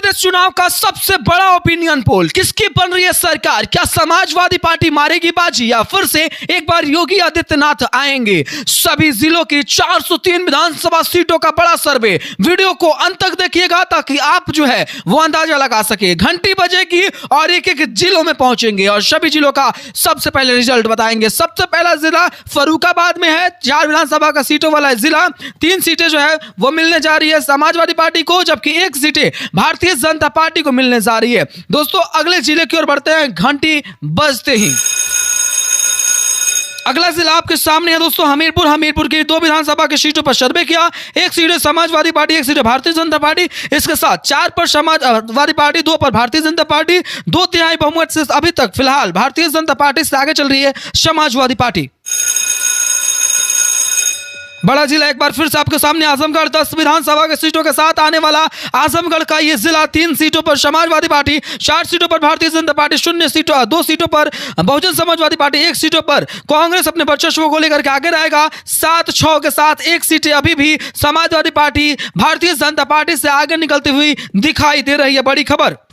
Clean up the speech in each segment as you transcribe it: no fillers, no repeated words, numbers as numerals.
प्रदेश चुनाव का सबसे बड़ा ओपिनियन पोल, किसकी बन रही है सरकार? क्या समाजवादी पार्टी मारेगी बाजी या फिर से एक बार योगी आदित्यनाथ आएंगे? सभी जिलों की 403 विधानसभा सीटों का बड़ा सर्वे। वीडियो को अंत तक देखिएगा ताकि आप जो है वो अंदाजा लगा सके। घंटी बजेगी और एक एक जिलों में पहुंचेंगे और सभी जिलों का सबसे पहले रिजल्ट बताएंगे। सबसे पहला जिला फर्रुखाबाद में है, 4 विधानसभा का सीटों वाला जिला। 3 सीटें जो है वो मिलने जा रही है समाजवादी पार्टी को, जबकि 1 सीटें भारतीय जनता पार्टी को मिलने जा रही है। दोस्तों अगले जिले की ओर बढ़ते हैं घंटी बजते ही। अगला जिला आपके सामने है दोस्तों हमीरपुर। हमीरपुर की 2 विधानसभा की सीटों पर सर्वे किया। 1 seat Samajwadi party, 1 seat Bharatiya Janata party. इसके साथ 4 पर समाजवादी पार्टी, 2 पर भारतीय जनता पार्टी। 2/3 बहुमत से अभी तक फिलहाल भारतीय जनता पार्टी से आगे चल रही है समाजवादी पार्टी। बड़ा जिला एक बार फिर से आपके सामने आजमगढ़। 10 विधानसभा के सीटों के साथ आने वाला आजमगढ़ का यह जिला। 3 सीटों पर समाजवादी पार्टी, 4 सीटों पर भारतीय जनता पार्टी, 2 सीटों पर बहुजन समाजवादी पार्टी, 1 सीटों पर कांग्रेस अपने वर्चस्व को लेकर के आगे रहेगा। 7-6 के साथ 1 सीटें अभी भी समाजवादी पार्टी भारतीय जनता पार्टी से आगे निकलती हुई दिखाई दे रही है। बड़ी खबर।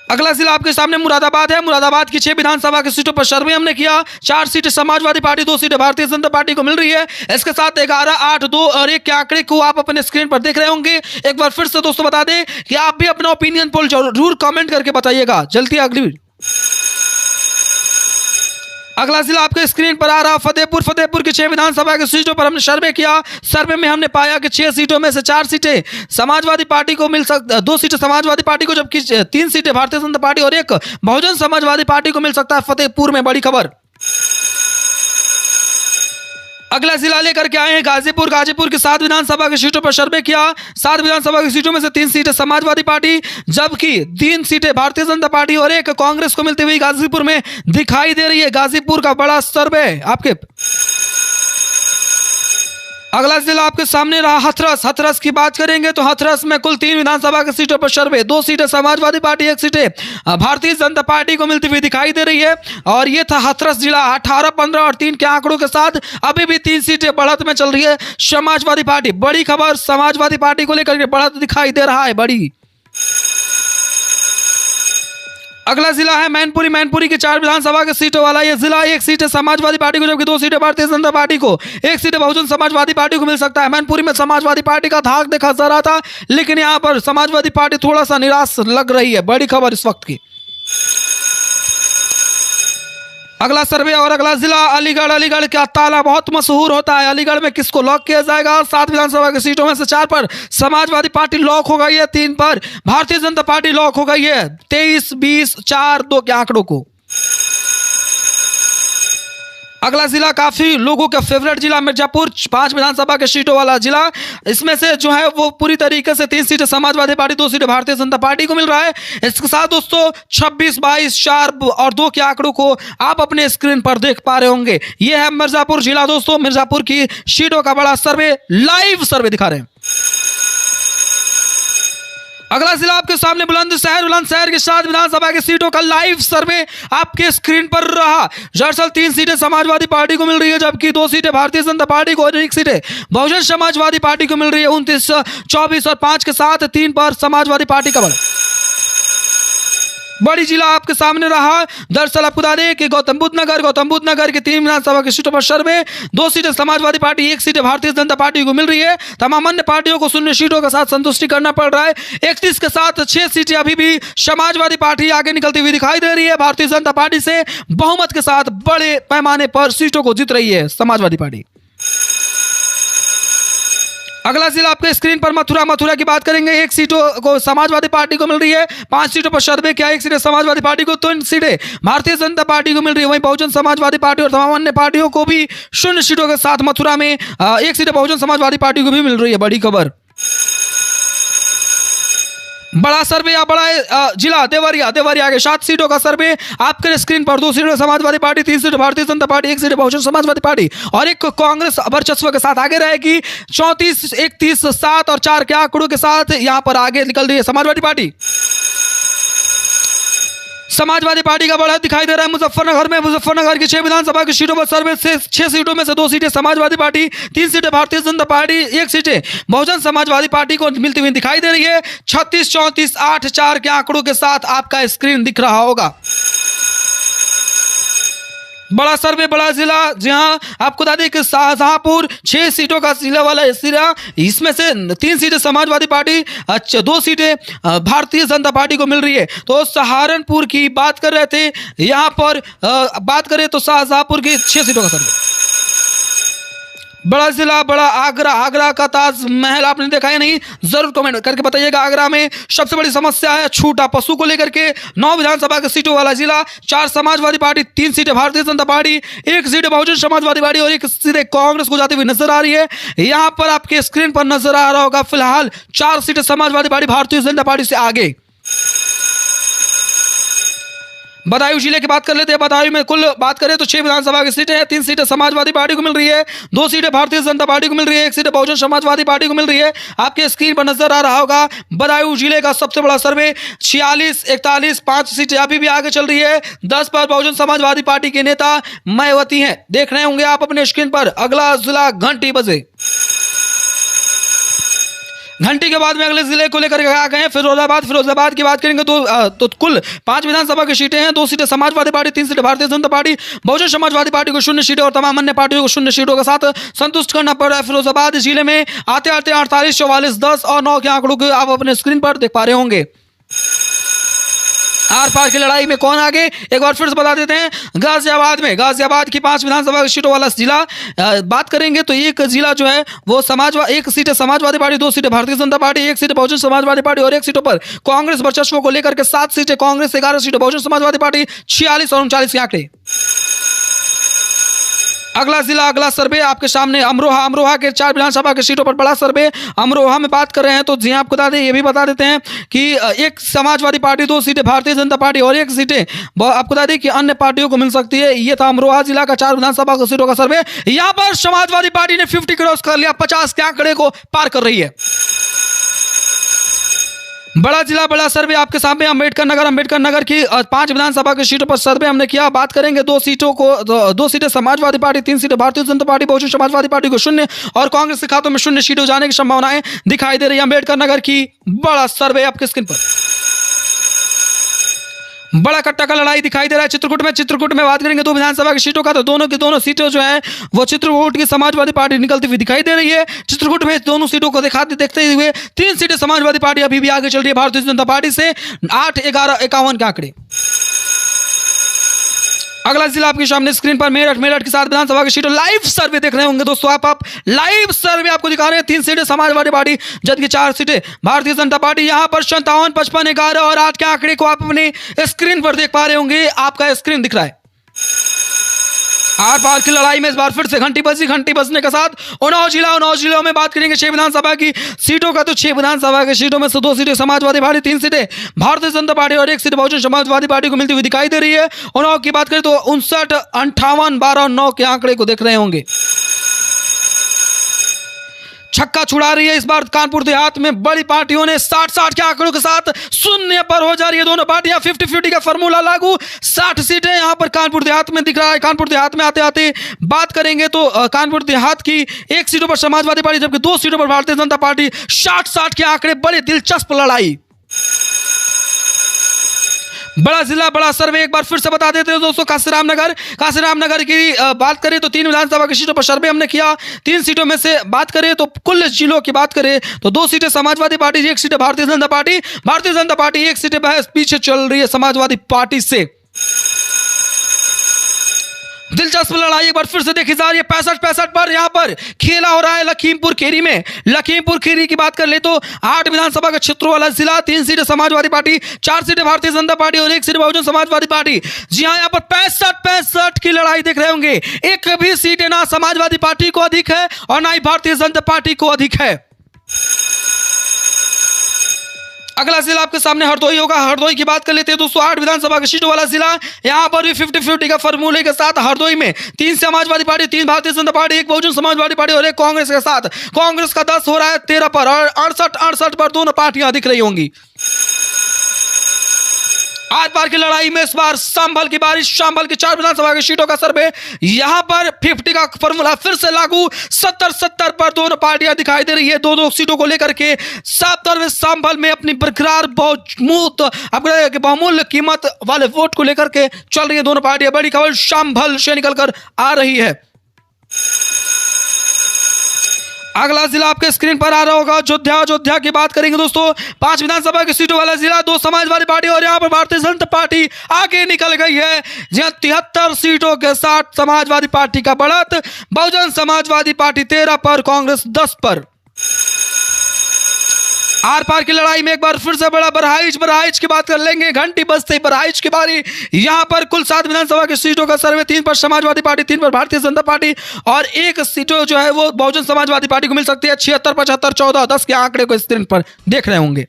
अगला जिला आपके सामने मुरादाबाद है। मुरादाबाद की 6 विधानसभा की सीटों पर सर्वे हमने किया। 4 सीटें समाजवादी पार्टी, 2 सीटें भारतीय जनता पार्टी को मिल रही है। इसके साथ 11, 8, 2 और 1 के आंकड़े को आप अपने स्क्रीन पर देख रहे होंगे। एक बार फिर से दोस्तों बता दें कि आप भी अपना ओपिनियन पोल जरूर कमेंट करके बताइएगा। जल्दी अगली। अगला जिला आपके स्क्रीन पर आ रहा फतेहपुर। फतेहपुर की 6 विधानसभा की सीटों पर हमने सर्वे किया। सर्वे में हमने पाया कि 6 सीटों में से 4 सीटें समाजवादी पार्टी को मिल 2 सीटें समाजवादी पार्टी को, जबकि 3 सीटें भारतीय जनता पार्टी और 1 बहुजन समाजवादी पार्टी को मिल सकता है फतेहपुर में। बड़ी खबर। अगला जिला लेकर के आए हैं गाजीपुर। गाजीपुर की 7 विधानसभा की सीटों पर सर्वे किया। 7 विधानसभा की सीटों में से 3 सीटें समाजवादी पार्टी, जबकि 3 सीटें भारतीय जनता पार्टी और 1 कांग्रेस को मिलती हुई गाजीपुर में दिखाई दे रही है। गाजीपुर का बड़ा सर्वे आपके। अगला जिला आपके सामने रहा हाथरस। हाथरस की बात करेंगे तो हाथरस में कुल 3 विधानसभा की सीटों पर सर्वे। 2 सीटें समाजवादी पार्टी, 1 सीटें भारतीय जनता पार्टी को मिलती हुई दिखाई दे रही है। और ये था हाथरस जिला। 18, 15 और 3 के आंकड़ों के साथ अभी भी 3 सीटें बढ़त में चल रही है समाजवादी पार्टी। बड़ी खबर, समाजवादी पार्टी को लेकर के बढ़त दिखाई दे रहा है। बड़ी। अगला जिला है मैनपुरी। मैनपुरी की 4 विधानसभा की सीटों वाला यह जिला। 1 सीट समाजवादी पार्टी को, जबकि 2 सीटें भारतीय जनता पार्टी को, 1 सीट बहुजन समाजवादी पार्टी को मिल सकता है। मैनपुरी में समाजवादी पार्टी का धाक देखा जा रहा था, लेकिन यहां पर समाजवादी पार्टी थोड़ा सा निराश लग रही है। बड़ी खबर इस वक्त की। अगला सर्वे और अगला जिला अलीगढ़। अलीगढ़ का ताला बहुत मशहूर होता है। अलीगढ़ में किसको लॉक किया जाएगा? 7 विधानसभा की सीटों में से 4 पर समाजवादी पार्टी लॉक हो गई है, 3 पर भारतीय जनता पार्टी लॉक हो गई है। 23, 20, 4, 2 के आंकड़ों को। अगला जिला काफी लोगों का फेवरेट जिला मिर्जापुर। 5 विधानसभा के सीटों वाला जिला। इसमें से जो है वो पूरी तरीके से 3 सीटें समाजवादी पार्टी, 2 सीटें भारतीय जनता पार्टी को मिल रहा है। इसके साथ दोस्तों 26, 22, 4 और 2 के आंकड़ों को आप अपने स्क्रीन पर देख पा रहे होंगे। यह है मिर्जापुर जिला दोस्तों। मिर्जापुर की सीटों का बड़ा सर्वे, लाइव सर्वे दिखा रहे हैं। अगला जिला आपके सामने बुलंदशहर। बुलंदशहर की 7 विधानसभा की सीटों का लाइव सर्वे आपके स्क्रीन पर रहा। दरअसल 3 सीटें समाजवादी पार्टी को मिल रही है, जबकि 2 सीटें भारतीय जनता पार्टी को और 1 सीटें बहुजन समाजवादी पार्टी को मिल रही है। 29, 24 और 5 के साथ 3 पर समाजवादी पार्टी का बड़ी जिला आपके सामने रहा। दरअसल आपको बता दें कि गौतम बुद्ध नगर की 3 विधानसभा की सीटों पर सर्वे। 2 सीटें समाजवादी पार्टी, 1 सीटें भारतीय जनता पार्टी को मिल रही है। तमाम अन्य पार्टियों को 0 सीटों के साथ संतुष्टि करना पड़ रहा है। 31 के साथ 6 सीटें अभी भी समाजवादी पार्टी आगे निकलती हुई दिखाई दे रही है। भारतीय जनता पार्टी से बहुमत के साथ बड़े पैमाने पर सीटों को जीत रही है समाजवादी पार्टी। अगला जिला आपके स्क्रीन पर मथुरा। मथुरा की बात करेंगे। 1 सीटों को समाजवादी पार्टी को मिल रही है। 5 सीटों पर सर्वे किया। 1 सीटें समाजवादी पार्टी को, 3 सीटें भारतीय जनता पार्टी को मिल रही है। वहीं बहुजन समाजवादी पार्टी और तमाम अन्य पार्टियों को भी 0 सीटों के साथ मथुरा में 1 सीटें बहुजन समाजवादी पार्टी को भी मिल रही है। बड़ी खबर। बड़ा सर्वे या बड़ा जिला देवरिया। देवरिया के 7 सीटों का सर्वे आपके स्क्रीन पर। 2 सीटें समाजवादी पार्टी, 3 सीटें भारतीय जनता पार्टी, 1 सीटें बहुजन समाजवादी पार्टी और 1 कांग्रेस वर्चस्व के साथ आगे रहेगी। 34, 31, 7 और 4 के आंकड़ों के साथ यहां पर आगे निकल रही है समाजवादी पार्टी। समाजवादी पार्टी का बढ़त दिखाई दे रहा है मुजफ्फरनगर में। मुजफ्फरनगर की 6 विधानसभा की सीटों पर सर्वे से 6 सीटों में से 2 सीटें समाजवादी पार्टी, 3 सीटें भारतीय जनता पार्टी, 1 सीटें बहुजन समाजवादी पार्टी को मिलती हुई दिखाई दे रही है। 36, 34, 8, 4 के आंकड़ों के साथ आपका स्क्रीन दिख रहा होगा। बड़ा सर्वे, बड़ा जिला, जहां आपको बता दें कि शाहजहांपुर 6 सीटों का जिला वाला जिला, इसमें से 3 सीटें समाजवादी पार्टी, 2 सीटें भारतीय जनता पार्टी को मिल रही है। तो सहारनपुर की बात कर रहे थे, यहां पर बात करें तो शाहजहांपुर की 6 सीटों का सर्वे। बड़ा जिला, बड़ा आगरा, आगरा का ताजमहल आपने देखा है नहीं, जरूर कमेंट करके बताइएगा। आगरा में सबसे बड़ी समस्या है छूटा पशु को लेकर के। 9 विधानसभा के सीटों वाला जिला, 4 समाजवादी पार्टी, 3 सीटें Bharatiya Janata party, 1 seat Bahujan Samajwadi party और 1 सीट कांग्रेस को जाती हुई नजर आ रही है। यहां पर आपके स्क्रीन पर नजर आ रहा होगा फिलहाल 4 सीटें समाजवादी पार्टी भारतीय जनता पार्टी से आगे। बदायूं जिले की बात कर लेते हैं। बदायूं में कुल बात करें तो 6 विधानसभा की सीटें हैं, 3 सीटें समाजवादी पार्टी को मिल रही है, 2 सीटें भारतीय जनता पार्टी को मिल रही है, 1 सीट बहुजन समाजवादी पार्टी को मिल रही है। आपके स्क्रीन पर नजर आ रहा होगा बदायूं जिले का सबसे बड़ा सर्वे। 46, 41, 5 सीटें अभी भी आगे चल रही है। 10 पर बहुजन समाजवादी पार्टी के नेता मायावती हैं, देख रहे होंगे आप अपने स्क्रीन पर। अगला जिला घंटी बजे। घंटी के बाद में अगले जिले को लेकर आ गए फिरोजाबाद। फिरोजाबाद की बात करेंगे तो कुल 5 विधानसभा की सीटें हैं, 2 सीटें समाजवादी पार्टी, 3 सीटें भारतीय जनता पार्टी, बहुजन समाजवादी पार्टी को 0 सीटें और तमाम अन्य पार्टियों को 0 सीटों के साथ संतुष्ट करना पड़ रहा है। फिरोजाबाद जिले में आते आते 48, 44, 10 और 9 के आंकड़ों को आप अपने स्क्रीन पर देख पा रहे होंगे। आर पार की लड़ाई में कौन आगे, एक बार फिर से बता देते हैं। गाजियाबाद में, गाजियाबाद की 5 विधानसभा सीटों वाला जिला बात करेंगे तो एक जिला जो है वो 1 सीट समाजवादी पार्टी, 2 सीटें Bharatiya Janata party, 1 seat Bahujan Samajwadi party और 1 सीटों पर कांग्रेस वर्चस्व को लेकर के 7 सीटें कांग्रेस, 11 सीटें बहुजन समाजवादी पार्टी, 46 और 39 के आंकड़े। अगला जिला, अगला सर्वे आपके सामने अमरोहा। अमरोहा के 4 विधानसभा की सीटों पर बड़ा सर्वे। अमरोहा में बात कर रहे हैं तो जी आपको बता दें, ये भी बता देते हैं कि 1 समाजवादी पार्टी, 2 सीटें भारतीय जनता पार्टी और 1 सीटें आपको बता दें कि अन्य पार्टियों को मिल सकती है। ये था अमरोहा जिला का 4 विधानसभा की सीटों का सर्वे। यहां पर समाजवादी पार्टी ने 50 क्रॉस कर लिया, 50 के आंकड़े को पार कर रही है। बड़ा जिला, बड़ा सर्वे आपके सामने अंबेडकर नगर। अंबेडकर नगर की 5 विधानसभा की सीटों पर सर्वे हमने किया। बात करेंगे 2 सीटें समाजवादी पार्टी, 3 सीटें भारतीय जनता पार्टी, बहुजन समाजवादी पार्टी को 0 और कांग्रेस के खातों में 0 सीटें जाने की संभावनाएं दिखाई दे रही है। अंबेडकर नगर की बड़ा सर्वे आपके स्क्रीन पर। बड़ा कट्टा का लड़ाई दिखाई दे रहा है चित्रकूट में बात करेंगे 2 विधानसभा की सीटों का तो दोनों की दोनों सीटें जो है वो चित्रकूट की समाजवादी पार्टी निकलती हुई दिखाई दे रही है। चित्रकूट में दोनों सीटों को देखते हुए 3 सीटें समाजवादी पार्टी अभी भी आगे चल रही है भारतीय जनता पार्टी से, 8, 11, 51 के आंकड़े। अगला जिला आपके सामने स्क्रीन पर मेरठ की 7 विधानसभा की सीटों लाइव सर्वे देख रहे होंगे दोस्तों आप लाइव सर्वे आपको दिखा रहे हैं। 3 सीटें समाजवादी पार्टी जबकि 4 सीटें भारतीय जनता पार्टी। यहां पर 57, 55, 11 और 8 के आंकड़े को आप अपने स्क्रीन पर देख पा रहे होंगे। आपका स्क्रीन दिख रहा है। आर पार की लड़ाई में इस बार फिर से घंटी बजने के साथ उन्नाव जिलों में बात करेंगे 6 विधानसभा की सीटों का तो 6 विधानसभा की सीटों में से 2 सीटें समाजवादी पार्टी, 3 सीटें भारतीय जनता पार्टी और 1 सीट बहुजन समाजवादी पार्टी को मिलती हुई दिखाई दे रही है। उन्नाव की बात करें तो 59, 58, 12 और 9 के आंकड़े को देख रहे होंगे। छक्का छुड़ा रही है इस बार कानपुर देहात में बड़ी पार्टियों ने 60 के आंकड़ों के साथ 0 पर हो जा रही है दोनों पार्टियां। 50-50 का फॉर्मूला लागू, 60 सीटें यहां पर कानपुर देहात में दिख रहा है। कानपुर देहात में आते आते बात करेंगे तो कानपुर देहात की 1 सीटों पर समाजवादी पार्टी जबकि 2 सीटों पर भारतीय जनता पार्टी। 60 के आंकड़े, बड़ी दिलचस्प लड़ाई। बड़ा जिला, बड़ा सर्वे एक बार फिर से बता देते हैं दोस्तों। काशीराम नगर की बात करें तो 3 विधानसभा की सीटों पर सर्वे हमने किया। 3 सीटों में से बात करें तो कुल जिलों की बात करें तो 2 सीटें समाजवादी पार्टी, 1 सीटें भारतीय जनता पार्टी। भारतीय जनता पार्टी 1 सीटें पीछे चल रही है समाजवादी पार्टी से। दिलचस्प लड़ाई एक बार फिर से देखी जा रही है। 65 पर यहां पर खेला हो रहा है लखीमपुर खीरी में। लखीमपुर खीरी की बात कर ले तो 8 विधानसभा का क्षेत्रों वाला जिला, 3 सीटें समाजवादी पार्टी, 4 सीटें भारतीय जनता पार्टी और 1 सीट बहुजन समाजवादी पार्टी। जी हां, यहां पर 65 की लड़ाई देख रहे होंगे। एक भी सीटें ना समाजवादी पार्टी को अधिक है और ना ही भारतीय जनता पार्टी को अधिक है। अगला जिला आपके सामने हरदोई होगा। हरदोई की बात कर लेते हैं दोस्तों। 8 विधानसभा की सीटों वाला जिला, यहां पर भी 50-50 का फॉर्मूले के साथ हरदोई में 3 Samajwadi party, 3 Bharatiya Janata party, 1 Bahujan Samajwadi party और 1 कांग्रेस के साथ। कांग्रेस का 10 हो रहा है 13 पर और 68 पर दोनों पार्टियां दिख रही होंगी। आर पार की लड़ाई में इस बार संभल की बारिश, संभल की 4 विधानसभा की सीटों का सर्वे, यहां पर 50 का फॉर्मूला फिर से लागू। 70-70 पर दोनों पार्टियां दिखाई दे रही है, दो सीटों को लेकर के। सात में संभल में अपनी बरकरार बहुमूल्य कीमत वाले वोट को लेकर के चल रही है दोनों पार्टियां। बड़ी खबर संभल से निकलकर आ रही है। अगला जिला आपके स्क्रीन पर आ रहा होगा अयोध्या। अयोध्या की बात करेंगे दोस्तों, 5 विधानसभा की सीटों वाला जिला, 2 समाजवादी पार्टी और यहां पर भारतीय जनता पार्टी आगे निकल गई है। जहां 73 सीटों के साथ समाजवादी पार्टी का बढ़त, बहुजन समाजवादी पार्टी 13 पर, कांग्रेस 10 पर। आर पार की लड़ाई में एक बार फिर से बड़ा बरहाइच की बात कर लेंगे। घंटी बजते ही बरहाइच की बारी। यहां पर कुल 7 विधानसभा की सीटों का सर्वे, 3 पर समाजवादी पार्टी, 3 पर भारतीय जनता पार्टी और 1 सीटों जो है वो बहुजन समाजवादी पार्टी को मिल सकती है। 76, 75, 14, 10 के आंकड़े को स्क्रीन पर देख रहे होंगे।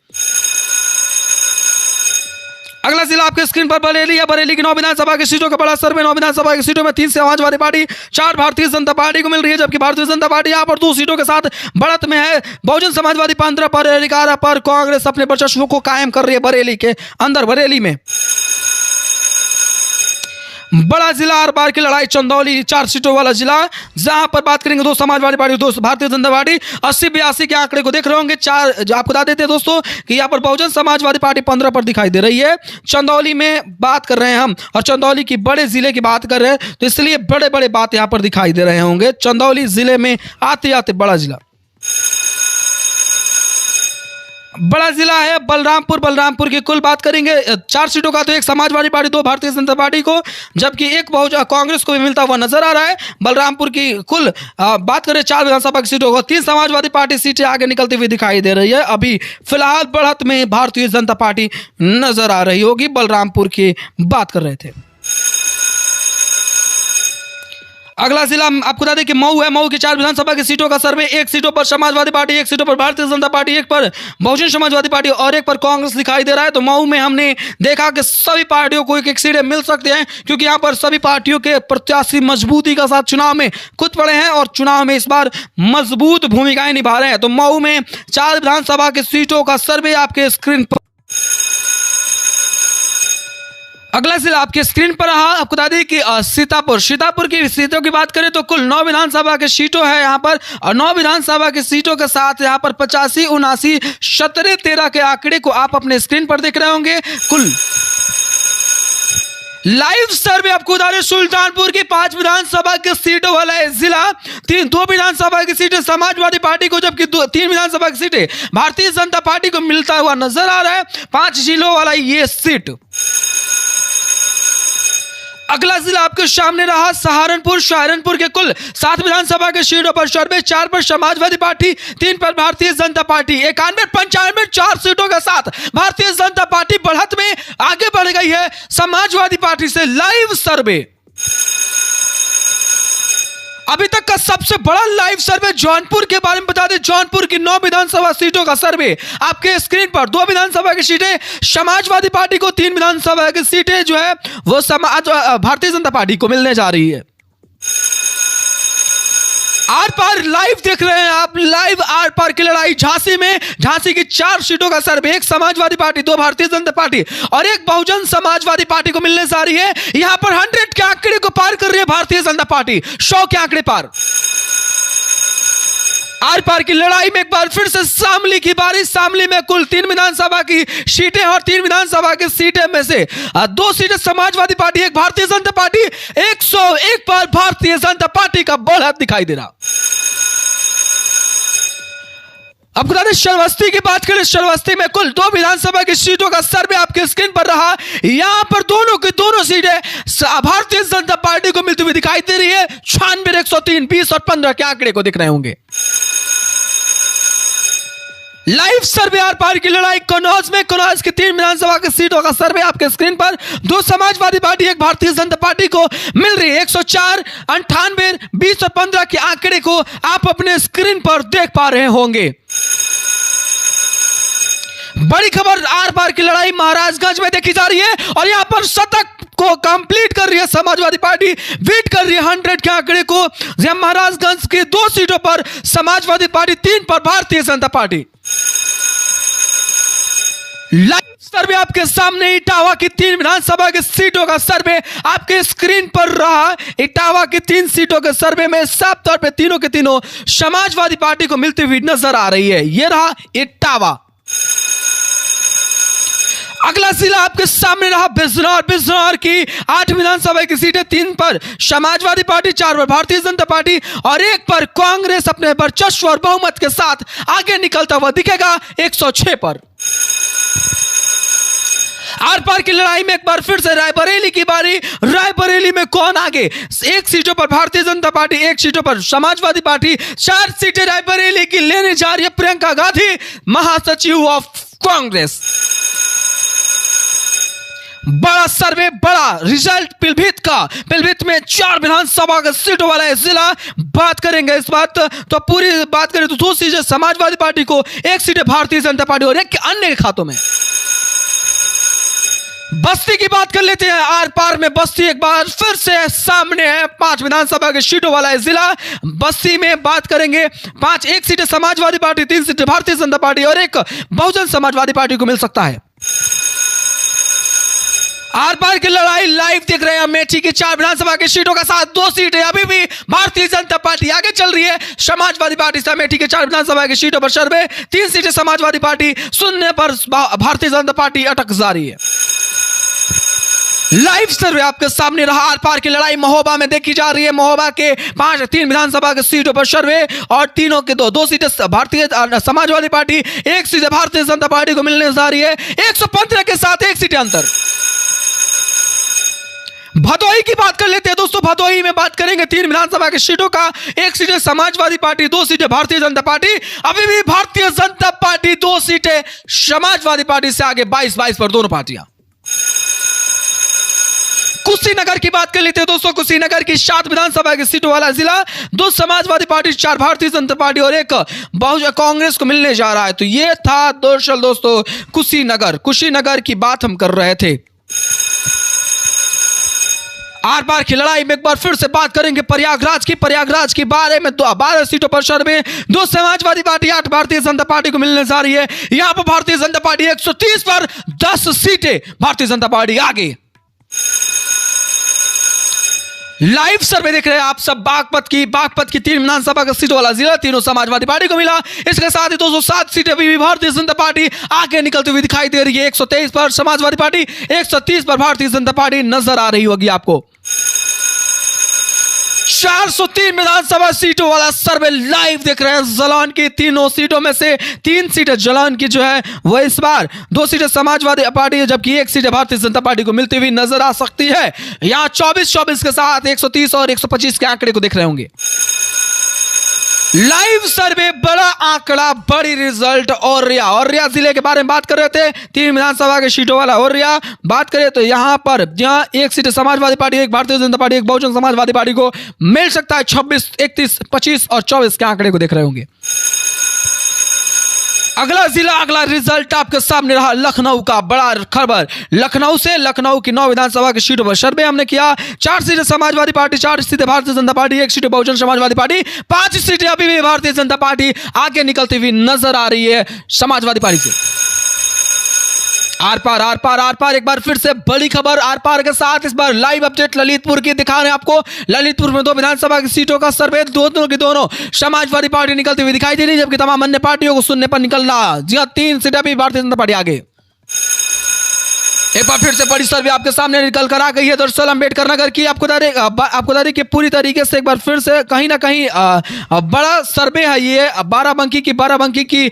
अगला जिला आपके स्क्रीन पर बरेली है। बरेली की 9 विधानसभा की सीटों का बड़ा सर्वे। 9 विधानसभा की सीटों में 3 समाजवादी पार्टी, 4 भारतीय जनता पार्टी को मिल रही है, जबकि भारतीय जनता पार्टी यहां पर 2 सीटों के साथ बढ़त में है। बहुजन समाजवादी 15 पर, 11 पर, कांग्रेस अपने वर्चस्व को कायम कर रही है बरेली के अंदर। बरेली में बड़ा जिला आर पार की लड़ाई, चंदौली 4 सीटों वाला जिला, जहां पर बात करेंगे 2 समाजवादी पार्टी, 2 भारतीय जनता पार्टी। 80-82 के आंकड़े को देख रहे होंगे। 4 आपको बता देते हैं दोस्तों कि यहां पर बहुजन समाजवादी पार्टी 15 पर दिखाई दे रही है। चंदौली में बात कर रहे हैं हम, और चंदौली की बड़े जिले की बात कर रहे हैं, तो इसलिए बड़े बड़े बात यहां पर दिखाई दे रहे होंगे। चंदौली जिले में आते आते बड़ा जिला, बड़ा जिला है बलरामपुर। बलरामपुर की कुल बात करेंगे 4 सीटों का, तो 1 समाजवादी पार्टी, 2 भारतीय जनता पार्टी को, जबकि 1 बहुजन कांग्रेस को भी मिलता हुआ नजर आ रहा है। बलरामपुर की कुल बात करें 4 विधानसभा की सीटों को, 3 समाजवादी पार्टी सीटें आगे निकलती हुई दिखाई दे रही है। अभी फिलहाल बढ़त में भारतीय जनता पार्टी नजर आ रही होगी। बलरामपुर की बात कर रहे थे। अगला जिला आपको बता दें कि मऊ है। मऊ की 4 विधानसभा की सीटों का सर्वे, 1 सीटों पर समाजवादी पार्टी, 1 सीटों पर भारतीय जनता पार्टी, 1 पर बहुजन समाजवादी पार्टी और 1 पर कांग्रेस दिखाई दे रहा है। तो मऊ में हमने देखा कि सभी पार्टियों को 1-1 सीटें मिल सकते हैं, क्योंकि यहां पर सभी पार्टियों के प्रत्याशी मजबूती के साथ चुनाव में कूद पड़े हैं और चुनाव में इस बार मजबूत भूमिकाएं निभा रहे हैं। तो मऊ में 4 विधानसभा की सीटों का सर्वे आपके स्क्रीन पर। अगला जिला आपके स्क्रीन पर रहा। आपको बता दें कि सीतापुर की सीटों की बात करें तो कुल 9 विधानसभा की सीटों है यहां पर, और 9 विधानसभा की सीटों के साथ यहां पर 85, 79, 17, 13 के आंकड़े को आप अपने स्क्रीन पर देख रहे होंगे। कुल लाइव सर्वे आपको बता दें, सुल्तानपुर की 5 विधानसभा की सीटों वाला है जिला, 2 विधानसभा की सीटें समाजवादी पार्टी को, जबकि 3 विधानसभा की सीटें भारतीय जनता पार्टी को मिलता हुआ नजर आ रहा है। 5 जिलों वाला ये सीट। अगला जिला आपके सामने रहा सहारनपुर के कुल 7 विधानसभा के सीटों पर सर्वे, 4 पर समाजवादी पार्टी, 3 पर भारतीय जनता पार्टी। 91, 95, 4 सीटों के साथ भारतीय जनता पार्टी बढ़त में आगे बढ़ गई है समाजवादी पार्टी से। लाइव सर्वे अभी तक का सबसे बड़ा लाइव सर्वे जौनपुर के बारे में बता दें। जौनपुर की 9 विधानसभा सीटों का सर्वे आपके स्क्रीन पर। 2 विधानसभा की सीटें समाजवादी पार्टी को, 3 विधानसभा की सीटें जो है वो भारतीय जनता पार्टी को मिलने जा रही है। आर पार लाइव देख रहे हैं आप, लाइव आर पार की लड़ाई। झांसी की 4 सीटों का सर्वे, 1 समाजवादी पार्टी, 2 भारतीय जनता पार्टी और 1 बहुजन समाजवादी पार्टी को मिलने जा रही है। यहां पर 100 के आंकड़े को पार कर रही है भारतीय जनता पार्टी, 100 के आंकड़े पार। आर पार की लड़ाई में एक बार फिर से शामली की बारी। शामली में कुल 3 विधानसभा की सीटें और 3 विधानसभा की सीटें में से 2 सीटें समाजवादी पार्टी, 1 भारतीय जनता पार्टी। 101 पर भारतीय जनता पार्टी का बढ़त दिखाई दे रहा। अब बता दें श्रावस्ती की बात करें। श्रावस्ती में कुल 2 विधानसभा की सीटों का सर्वे आपके स्क्रीन पर रहा। यहां पर दोनों की दोनों सीटें भारतीय जनता पार्टी को मिलती हुई दिखाई दे रही है। 96, 103, 20 और 15 के आंकड़े को दिख रहे होंगे। लाइव सर्वे आर पार की लड़ाई कन्नौज की 3 विधानसभा की सीटों का सर्वे आपके स्क्रीन पर। 2 समाजवादी पार्टी, 1 भारतीय जनता पार्टी को मिल रही है। 104, 98, 20 और 15 के आंकड़े को आप अपने स्क्रीन पर देख पा रहे होंगे। बड़ी खबर आर पार की लड़ाई महाराजगंज में देखी जा रही है और यहां पर शतक को कंप्लीट कर रही है समाजवादी पार्टी, बीट कर रही है 100 के आंकड़े को। महाराजगंज की 2 सीटों पर समाजवादी पार्टी, 3 पर भारतीय जनता पार्टी। लाइव सर्वे आपके सामने इटावा की 3 विधानसभा की सीटों का सर्वे आपके स्क्रीन पर रहा। इटावा की 3 सीटों के सर्वे में साफ तौर पे तीनों के तीनों समाजवादी पार्टी को मिलती हुई नजर आ रही है। यह रहा इटावा। अगला जिला आपके सामने रहा बिजनौर। बिजनौर की 8 विधानसभा की सीटें, 3 पर समाजवादी पार्टी, 4 पर भारतीय जनता पार्टी और 1 पर कांग्रेस अपने वर्चस्व और बहुमत के साथ आगे निकलता हुआ दिखेगा 106 पर। आर पार की लड़ाई में एक बार फिर से रायबरेली की बारी। रायबरेली में कौन आगे? 1 सीटों पर भारतीय जनता पार्टी, 1 सीटों पर समाजवादी पार्टी। 4 सीटें रायबरेली की लेने जा रही है प्रियंका गांधी, महासचिव ऑफ कांग्रेस। बड़ा सर्वे, बड़ा रिजल्ट पीलीभीत का। पीलीभीत में 4 विधानसभा का सीटों वाला है जिला। बात करेंगे इस बात तो पूरी बात करें तो 2 सीटें समाजवादी पार्टी को, 1 सीटें भारतीय जनता पार्टी और 1 अन्य के खातों में। बस्ती की बात कर लेते हैं। आर पार में बस्ती एक बार फिर से सामने है। 5 विधानसभा के सीटों वाला है जिला। बस्ती में बात करेंगे 1 सीटें समाजवादी पार्टी, 3 सीटें भारतीय जनता पार्टी और 1 बहुजन समाजवादी पार्टी को मिल सकता है। आर पार की लड़ाई लाइव देख रहे हैं अमेठी की 4 विधानसभा की सीटों का साथ 2 सीटें अभी भी भारतीय जनता पार्टी आगे चल रही है। समाजवादी पार्टी से अमेठी के 4 विधानसभा की सीटों पर सर्वे, 3 सीटें समाजवादी पार्टी, शून्य पर भारतीय जनता पार्टी अटक जा रही है। लाइव सर्वे आपके सामने रहा। आर पार की लड़ाई महोबा में देखी जा रही है। महोबा के 3 विधानसभा के सीटों पर सर्वे और तीनों के 2 सीटें भारतीय Samajwadi party, 1 seat Bharatiya Janata party को मिलने जा रही है। 115 के साथ 1 सीटें अंतर। भदोही की बात कर लेते हैं दोस्तों। भदोही में बात करेंगे 3 विधानसभा की सीटों का, 1 सीटें समाजवादी पार्टी, 2 सीटें भारतीय जनता पार्टी। अभी भी भारतीय जनता पार्टी 2 सीटें समाजवादी पार्टी से आगे, 22-22 पर दोनों पार्टियां। कुशीनगर की बात कर लेते हैं दोस्तों। कुशीनगर की 7 विधानसभा की सीटों वाला जिला, 2 समाजवादी पार्टी, 4 भारतीय जनता पार्टी और 1 बहुजन कांग्रेस को मिलने जा रहा है। तो ये था दरअसल दोस्तों कुशीनगर की बात हम कर रहे थे। आर पार की लड़ाई में एक बार फिर से बात करेंगे प्रयागराज की 12 सीटों पर सर्वे, 2 समाजवादी पार्टी, 8 भारतीय जनता पार्टी को मिलने जा रही है। यहां पर भारतीय जनता पार्टी 130 पर 10 सीटें भारतीय जनता पार्टी आगे। लाइव सर्वे देख रहे हैं आप सब बागपत की 3 विधानसभा का सीटों वाला जिला, तीनों समाजवादी पार्टी को मिला। इसके साथ ही 207 सीटें भी भारतीय जनता पार्टी आगे निकलती हुई दिखाई दे रही है। 123 पर समाजवादी पार्टी, 130 पर भारतीय जनता पार्टी नजर आ रही होगी आपको। 403 विधानसभा सीटों वाला सर्वे लाइव देख रहे हैं। जालौन की 3 सीटों में से 3 सीटें जालौन की जो है वह इस बार 2 सीटें समाजवादी पार्टी है, जबकि 1 सीटें भारतीय जनता पार्टी को मिलती हुई नजर आ सकती है। यहां 24-24 के साथ 130 और 125 के आंकड़े को देख रहे होंगे। लाइव सर्वे, बड़ा आंकड़ा, बड़ी रिजल्ट। औरैया जिले के बारे में बात कर रहे थे। 3 विधानसभा के सीटों वाला औरैया बात करें तो यहां पर 1 seat Samajwadi party, 1 Bharatiya Janata party, 1 Bahujan Samajwadi party को मिल सकता है। 26, 31, 25 और 24 के आंकड़े को देख रहे होंगे। अगला जिला, अगला रिजल्ट आपके सामने रहा लखनऊ का। बड़ा खबर लखनऊ की 9 विधानसभा की सीटों पर सर्वे हमने किया। 4 सीटें समाजवादी पार्टी, 4 सीटें भारतीय जनता पार्टी, 1 सीटें बहुजन समाजवादी पार्टी, 5 सीटें अभी भी भारतीय जनता पार्टी आगे निकलती हुई नजर आ रही है समाजवादी पार्टी से। आर पार एक बार फिर से बड़ी खबर आर पार के साथ इस बार लाइव अपडेट ललितपुर की दिखा रहे हैं आपको। ललितपुर में 2 विधानसभा की सीटों का सर्वे, दोनों की दोनों समाजवादी पार्टी निकलती हुई दिखाई दे रही है, जबकि तमाम अन्य पार्टियों को सुनने पर निकलना। जी हां, 3 सीटें भी भारतीय जनता पार्टी आगे। एक बार फिर से बड़ी सर्वे आपके सामने निकल कर आ गई है। दरअसल अम्बेडकर नगर की आपको दारी के पूरी तरीके से एक बार फिर से कहीं ना कहीं बड़ा सर्वे है ये। बाराबंकी की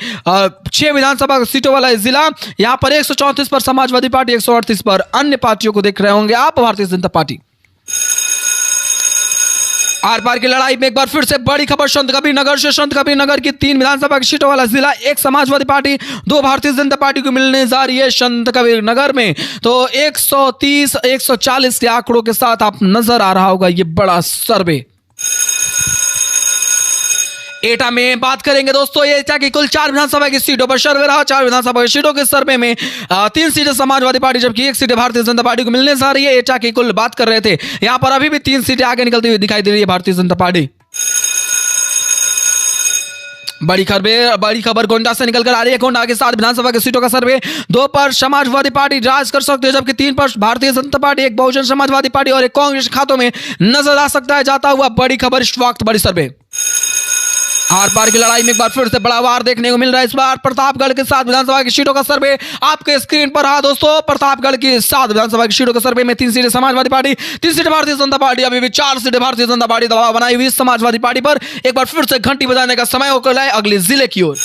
6 विधानसभा सीटों वाला जिला। यहां पर 134 पर समाजवादी पार्टी, 138 पर अन्य पार्टियों को देख रहे होंगे आप, भारतीय जनता पार्टी। आर पार की लड़ाई में एक बार फिर से बड़ी खबर संत कबीर नगर की 3 विधानसभा की सीटों वाला जिला, 1 समाजवादी पार्टी, 2 भारतीय जनता पार्टी को मिलने जा रही है संत कबीर नगर में। तो 130, 140 के आंकड़ों के साथ आप नजर आ रहा होगा ये बड़ा सर्वे। एटा में बात करेंगे दोस्तों, एटा की कुल 4 विधानसभा की सीटों पर सर्वे रहा। 4 विधानसभा की सीटों के सर्वे में 3 सीटें समाजवादी पार्टी, जबकि 1 सीटें भारतीय जनता पार्टी को मिलने जा रही है। एटा की कुल बात कर रहे थे, यहां पर अभी भी 3 सीटें आगे निकलती हुई दिखाई दे रही है भारतीय जनता पार्टी। बड़ी खबर गोंडा से निकल कर आ रही है। गोंडा के 7 विधानसभा की सीटों का सर्वे। 2 पर समाजवादी पार्टी राज कर सकती है, जबकि 3 पर भारतीय जनता पार्टी, 1 बहुजन समाजवादी पार्टी और 1 कांग्रेस खातों में नजर आ सकता है जाता हुआ। बड़ी खबर इस वक्त, बड़ी सर्वे। आर पार की लड़ाई में एक बार फिर से बड़ा वार देखने को मिल रहा है। इस बार प्रतापगढ़ के 7 विधानसभा की सीटों का सर्वे आपके स्क्रीन पर रहा दोस्तों। प्रतापगढ़ की 7 विधानसभा की सीटों के सर्वे में 3 सीटें समाजवादी पार्टी, 3 सीटें भारतीय जनता पार्टी, अभी भी 4 सीटें भारतीय जनता पार्टी दबाव बनाई हुई समाजवादी पार्टी पर। एक बार फिर से घंटी बजाने का समय होकर है अगले जिले की ओर।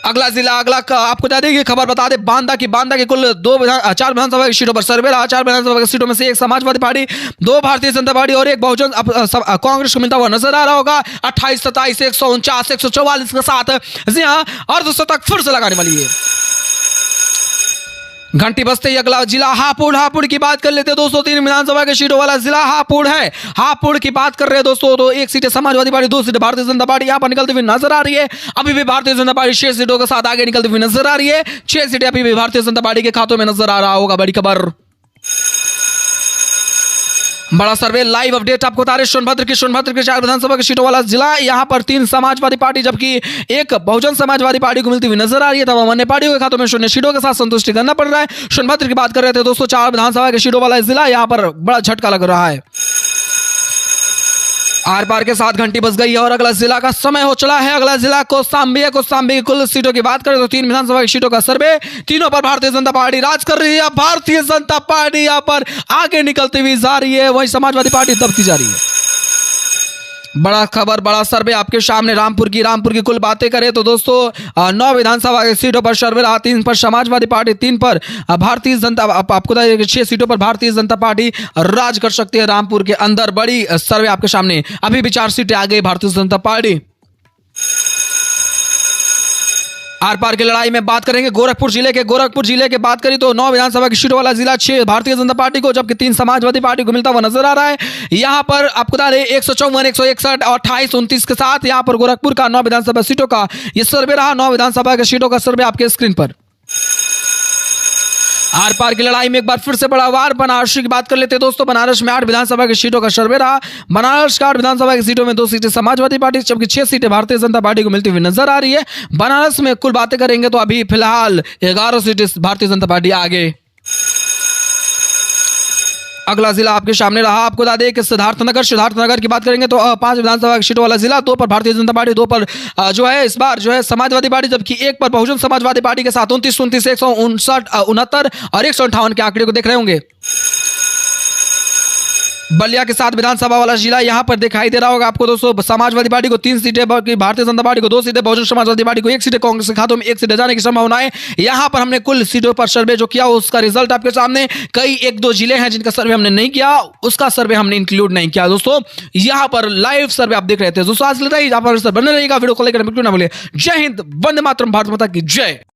अगला जिला, आपको बता दें, खबर बता दें बांदा की कुल 4 विधानसभा की सीटों पर सर्वे रहा। 4 विधानसभा की सीटों में से 1 समाजवादी पार्टी, 2 भारतीय जनता पार्टी और 1 बहुजन कांग्रेस को मिलता हुआ नजर आ रहा होगा। 28, 27, 149, 144 के साथ जी हां अर्धशतक फिर से लगाने वाली है। घंटी बजते ही अगला जिला हापुड़ की बात कर लेते हैं दोस्तों। 3 विधानसभा के सीटों वाला जिला हापुड़ है। हापुड़ की बात कर रहे हैं दोस्तों, तो 1 seat Samajwadi party, 2 seat Bharatiya Janata party यहां पर निकलती हुई नजर आ रही है। अभी भी भारतीय जनता पार्टी 6 सीटों के साथ आगे निकलती हुई नजर आ रही है। 6 सीटें अभी भी भारतीय जनता पार्टी के खातों में नजर आ रहा होगा। बड़ी खबर, बड़ा सर्वे लाइव अपडेट आपको बता रहे सोनभद्र के 4 विधानसभा की सीटों वाला जिला। यहां पर 3 समाजवादी पार्टी जबकि 1 बहुजन समाजवादी पार्टी को मिलती हुई नजर आ रही है। तब अन्य पार्टियों के खातों में 0 सीटों के साथ संतुष्टि करना पड़ रहा है। सोनभद्र की बात कर रहे थे दोस्तों, 4 विधानसभा की सीटों वाला जिला, यहां पर बड़ा झटका लग रहा है। आर पार के साथ घंटी बज गई है और अगला जिला का समय हो चला है। अगला जिला कौशाम्बी है। कौशाम्बी की कुल सीटों की बात करें तो 3 विधानसभा की सीटों का सर्वे, तीनों पर भारतीय जनता पार्टी राज कर रही है। भारतीय जनता पार्टी यहां पर आगे निकलती हुई जा रही है, वहीं समाजवादी पार्टी दबती जा रही है। बड़ा खबर, बड़ा सर्वे आपके सामने। रामपुर की कुल बातें करें तो दोस्तों 9 विधानसभा की सीटों पर सर्वे रहा। 3 पर समाजवादी पार्टी, 3 पर भारतीय जनता, आपको 6 सीटों पर भारतीय जनता पार्टी राज कर सकती है रामपुर के अंदर। बड़ी सर्वे आपके सामने। अभी भी 4 सीटें आ गई भारतीय जनता पार्टी। आर पार की लड़ाई में बात करेंगे गोरखपुर जिले के बात करें तो 9 विधानसभा की सीटों वाला जिला, 6 भारतीय जनता पार्टी को जबकि 3 समाजवादी पार्टी को मिलता हुआ नजर आ रहा है। यहां पर आपको बता दें 154, 161 और 28, 29 के साथ यहां पर गोरखपुर का 9 विधानसभा सीटों का यह सर्वे रहा। 9 विधानसभा की सीटों का सर्वे आपके स्क्रीन पर। आर पार की लड़ाई में एक बार फिर से बड़ा वार। बनारस की बात कर लेते हैं दोस्तों। बनारस में 8 विधानसभा की सीटों का सर्वे रहा। बनारस का 8 विधानसभा की सीटों में 2 सीटें समाजवादी पार्टी जबकि 6 सीटें भारतीय जनता पार्टी को मिलती हुई नजर आ रही है। बनारस में कुल बातें करेंगे तो अभी फिलहाल 11 सीटें भारतीय जनता पार्टी आगे। अगला जिला आपके सामने रहा। आपको बता दें कि सिद्धार्थनगर की बात करेंगे तो 5 विधानसभा की सीटों वाला जिला, 2 पर भारतीय जनता पार्टी, 2 पर जो है इस बार जो है समाजवादी पार्टी जबकि 1 पर बहुजन समाजवादी पार्टी के साथ 29, 159, 159 और 158 के आंकड़े को देख रहे होंगे। बलिया के 7 विधानसभा वाला जिला, यहां पर दिखाई दे रहा होगा आपको दोस्तों। समाजवादी पार्टी को 3 सीटें, भारतीय जनता पार्टी को 2 सीटें, बहुजन समाजवादी पार्टी को 1 सीटें, कांग्रेस के खातों में 1 सीटें जाने की संभावना है। यहां पर हमने कुल सीटों पर सर्वे जो किया उसका रिजल्ट आपके सामने। कई 1-2 जिले हैं जिनका सर्वे हमने नहीं किया, उसका सर्वे हमने इंक्लूड नहीं किया दोस्तों। यहां पर लाइव सर्वे आप देख रहे थे दोस्तों। आज लेता ही बने रहेगा वीडियो को लेकर बिल्कुल ना भूलिए। जय हिंद, वंदे मातरम, भारत माता की जय।